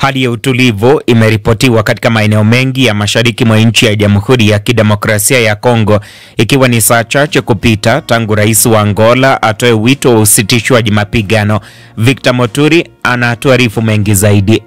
Hali ya utulivu imeripotiwa katika maeneo mengi ya mashariki mwa nchi ya Jamhuri ya Kidemokrasia ya Kongo, ikiwa ni saa chache kupita tangu rais wa Angola atoe wito wa usitishwaji mapigano. Victor Moturi anatuarifu mengi zaidi.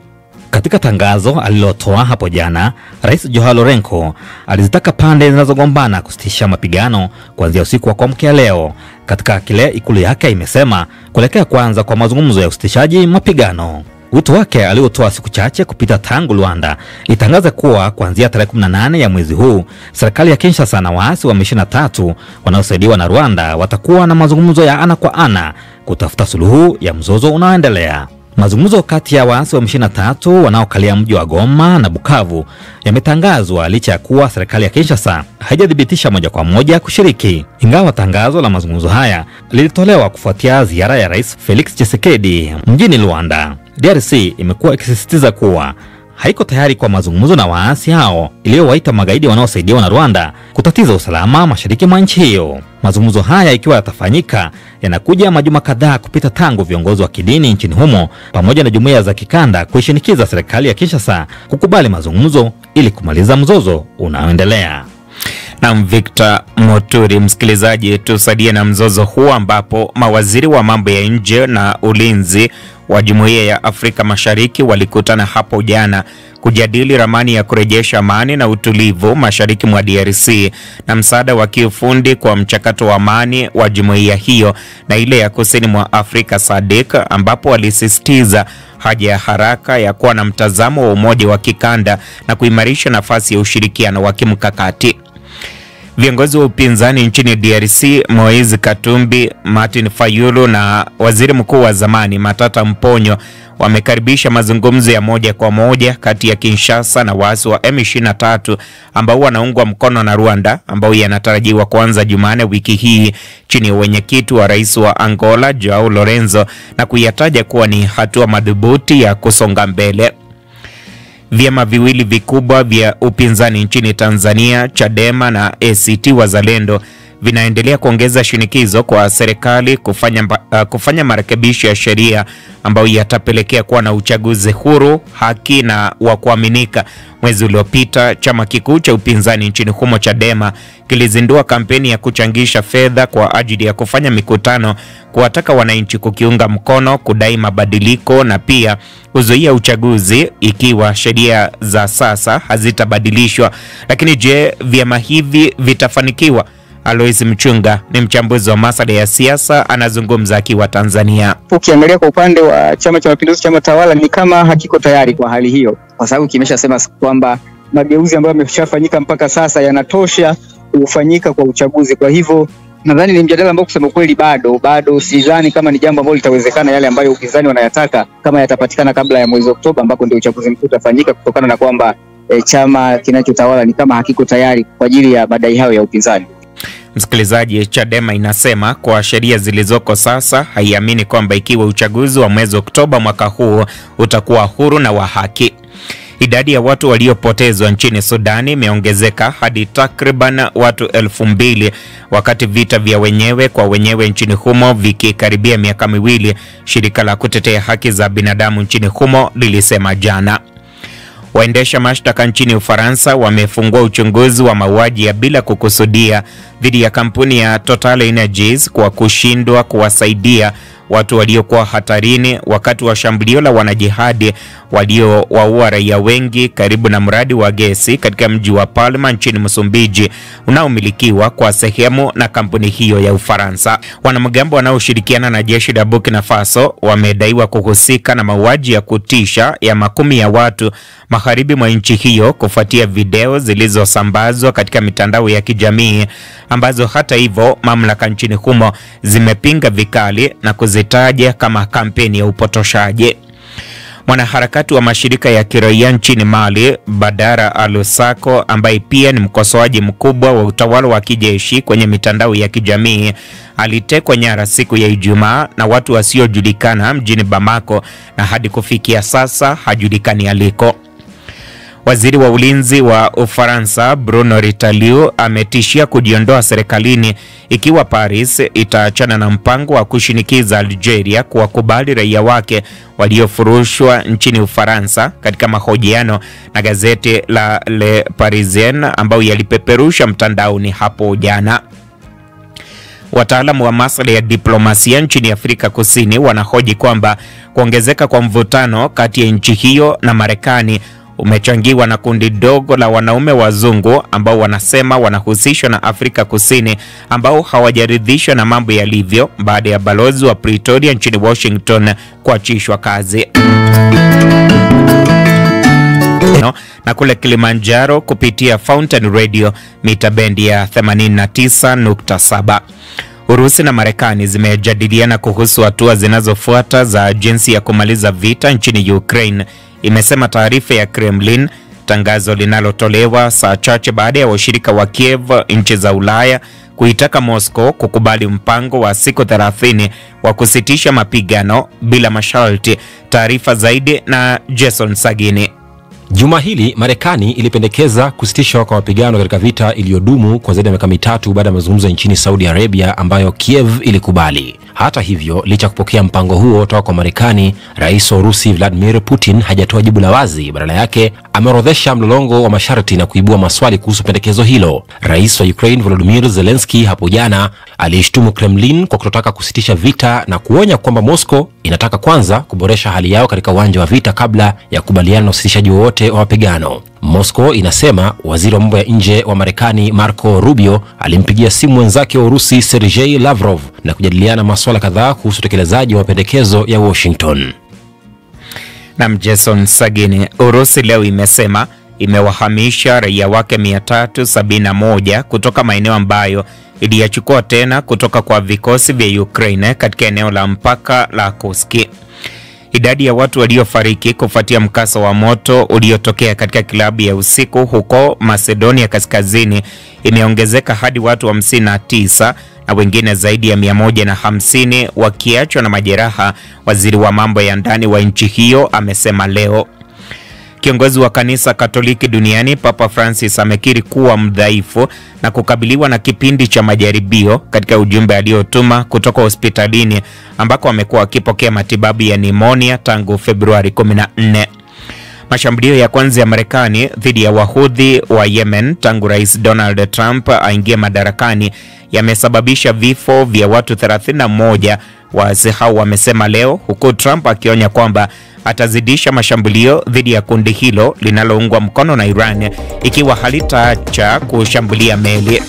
Katika tangazo alilotoa hapo jana, Rais Joao Lourenco alizitaka pande zinazogombana kusitisha mapigano kuanzia usiku wa kuamkia leo. Katika kile ikulu yake imesema kuelekea kwanza kwa mazungumzo ya usitishaji mapigano. Wito wake aliotoa siku chache kupita tangu Luanda itangaza kuwa kuanzia tarehe 18 ya mwezi huu serikali ya Kinshasa na waasi wa M23 wanaosaidiwa na Rwanda watakuwa na mazungumzo ya ana kwa ana kutafuta suluhu ya mzozo unaoendelea. Mazungumzo kati ya waasi wa M23 wanaokalia mji wa Goma na Bukavu yametangazwa licha ya kuwa serikali ya Kinshasa haijadhibitisha moja kwa moja kushiriki. Ingawa tangazo la mazungumzo haya lilitolewa kufuatia ziara ya Rais Felix Tshisekedi mjini Luanda, DRC imekuwa ikisisitiza kuwa haiko tayari kwa mazungumzo na waasi hao iliyowaita magaidi wanaosaidiwa na Rwanda kutatiza usalama mashariki mwa nchi hiyo. Mazungumzo haya ikiwa yatafanyika yanakuja majuma kadhaa kupita tangu viongozi wa kidini nchini humo pamoja na jumuiya za kikanda kuishinikiza serikali ya Kinshasa kukubali mazungumzo ili kumaliza mzozo unaoendelea. Na Victor Moturi, msikilizaji, tusaidie na mzozo huu ambapo mawaziri wa mambo ya nje na ulinzi wa Jumuiya ya Afrika Mashariki walikutana hapo jana kujadili ramani ya kurejesha amani na utulivu mashariki mwa DRC na msaada wa kiufundi kwa mchakato wa amani wa jumuiya hiyo na ile ya kusini mwa Afrika SADC, ambapo walisisitiza haja ya haraka ya kuwa na mtazamo wa umoja wa kikanda na kuimarisha nafasi ya ushirikiano wa kimkakati. Viongozi wa upinzani nchini DRC Moise Katumbi, Martin Fayulu na waziri mkuu wa zamani Matata Mponyo wamekaribisha mazungumzo ya moja kwa moja kati ya Kinshasa na waasi wa M23 ambao wanaungwa mkono na Rwanda, ambao yanatarajiwa kuanza Jumanne wiki hii chini ya wenyekiti wa rais wa Angola Joao Lourenco, na kuyataja kuwa ni hatua madhubuti ya kusonga mbele. Vyama viwili vikubwa vya upinzani nchini Tanzania, Chadema na ACT Wazalendo, vinaendelea kuongeza shinikizo kwa serikali kufanya marekebisho ya sheria ambayo yatapelekea kuwa na uchaguzi huru, haki na wa kuaminika. Mwezi uliopita, chama kikuu cha upinzani nchini humo Chadema kilizindua kampeni ya kuchangisha fedha kwa ajili ya kufanya mikutano kuwataka wananchi kukiunga mkono, kudai mabadiliko na pia kuzuia uchaguzi ikiwa sheria za sasa hazitabadilishwa. Lakini je, vyama hivi vitafanikiwa? Alois Mchunga ni mchambuzi wa masuala ya siasa, anazungumza akiwa Tanzania. Ukiangalia kwa upande wa Chama cha Mapinduzi, chama tawala, ni kama hakiko tayari kwa hali hiyo, kwa sababu kimeshasema kwamba mageuzi ambayo yameshafanyika mpaka sasa yanatosha kufanyika kwa uchaguzi. Kwa hivyo nadhani ni mjadala ambao kusema kweli bado sidhani kama ni jambo ambalo litawezekana, yale ambayo upinzani wanayataka kama yatapatikana kabla ya mwezi Oktoba ambako ndio uchaguzi mkuu utafanyika, kutokana na kwamba chama kinachotawala ni kama hakiko tayari kwa ajili ya madai hayo ya upinzani. Msikilizaji, Chadema inasema kwa sheria zilizoko sasa haiamini kwamba ikiwa uchaguzi wa mwezi Oktoba mwaka huu utakuwa huru na wa haki. Idadi ya watu waliopotezwa nchini Sudani imeongezeka hadi takriban watu 2,000 wakati vita vya wenyewe kwa wenyewe nchini humo vikikaribia miaka miwili, shirika la kutetea haki za binadamu nchini humo lilisema jana. Waendesha mashtaka nchini Ufaransa wamefungua uchunguzi wa mauaji ya bila kukusudia dhidi ya kampuni ya Total Energies kwa kushindwa kuwasaidia watu waliokuwa hatarini wakati wa shambulio la wanajihadi waliowaua raia wengi karibu na mradi wa gesi katika mji wa Palma nchini Msumbiji unaomilikiwa kwa sehemu na kampuni hiyo ya Ufaransa. Wanamgambo wanaoshirikiana na jeshi la Burkina Faso wamedaiwa kuhusika na mauaji ya kutisha ya makumi ya watu magharibi mwa nchi hiyo kufuatia video zilizosambazwa katika mitandao ya kijamii ambazo hata hivyo mamlaka nchini humo zimepinga vikali na kuzitaja kama kampeni ya upotoshaji. Mwanaharakati wa mashirika ya kiraia nchini Mali, Badara Alusako, ambaye pia ni mkosoaji mkubwa wa utawala wa kijeshi kwenye mitandao ya kijamii, alitekwa nyara siku ya Ijumaa na watu wasiojulikana mjini Bamako na hadi kufikia sasa hajulikani aliko. Waziri wa ulinzi wa Ufaransa Bruno Retailleau ametishia kujiondoa serikalini ikiwa Paris itaachana na mpango wa kushinikiza Algeria kuwakubali raia wake waliofurushwa nchini Ufaransa. Katika mahojiano na gazeti la Le Parisien ambayo yalipeperusha mtandaoni hapo jana, wataalamu wa masuala ya diplomasia nchini Afrika Kusini wanahoji kwamba kuongezeka kwa mvutano kati ya nchi hiyo na Marekani umechangiwa na kundi dogo la wanaume wazungu ambao wanasema wanahusishwa na Afrika Kusini ambao hawajaridhishwa na mambo yalivyo baada ya balozi wa Pretoria nchini Washington kuachishwa kazi. Na kule Kilimanjaro kupitia Fountain Radio mita bendi ya 89.7. Urusi na Marekani zimejadiliana kuhusu hatua zinazofuata za jinsi ya kumaliza vita nchini Ukraine, imesema taarifa ya Kremlin, tangazo linalotolewa saa chache baada ya washirika wa Kiev nchi za Ulaya kuitaka Moscow kukubali mpango wa siku 30 wa kusitisha mapigano bila masharti. Taarifa zaidi na Jason Sagini. Juma hili Marekani ilipendekeza kusitishwa kwa mapigano katika vita iliyodumu kwa zaidi ya miaka mitatu baada ya mazungumzo nchini Saudi Arabia ambayo Kiev ilikubali. Hata hivyo, licha kupokea mpango huo kutoka kwa Marekani, Rais wa Urusi Vladimir Putin hajatoa jibu la wazi. Badala yake, ameorodhesha mlolongo wa masharti na kuibua maswali kuhusu pendekezo hilo. Rais wa Ukraine Volodymyr Zelensky hapo jana alishtumu Kremlin kwa kutotaka kusitisha vita na kuonya kwamba Moscow inataka kwanza kuboresha hali yao katika uwanja wa vita kabla ya kubaliana na usitishaji wowote wa mapigano. Moscow inasema waziri wa mambo ya nje wa Marekani Marco Rubio alimpigia simu mwenzake wa Urusi Sergei Lavrov na kujadiliana masuala kadhaa kuhusu utekelezaji wa mapendekezo ya Washington. Na Jason Sagini. Urusi leo imesema imewahamisha raia wake 371 kutoka maeneo ambayo iliyachukua tena kutoka kwa vikosi vya Ukraine katika eneo la mpaka la Kursk. Idadi ya watu waliofariki kufuatia mkasa wa moto uliotokea katika klabu ya usiku huko Macedonia Kaskazini imeongezeka hadi watu 59 na wengine zaidi ya 150 wakiachwa na majeraha, waziri wa mambo ya ndani wa nchi hiyo amesema leo. Kiongozi wa kanisa Katoliki duniani Papa Francis amekiri kuwa mdhaifu na kukabiliwa na kipindi cha majaribio katika ujumbe aliotuma kutoka hospitalini ambako amekuwa akipokea matibabu ya pneumonia tangu Februari 14. Mashambulio ya kwanza ya Marekani dhidi ya Wahudhi wa Yemen tangu Rais Donald Trump aingie madarakani yamesababisha vifo vya watu 31, waasi hao wamesema leo, huku Trump akionya kwamba atazidisha mashambulio dhidi ya kundi hilo linaloungwa mkono na Iran ikiwa halitaacha kushambulia meli.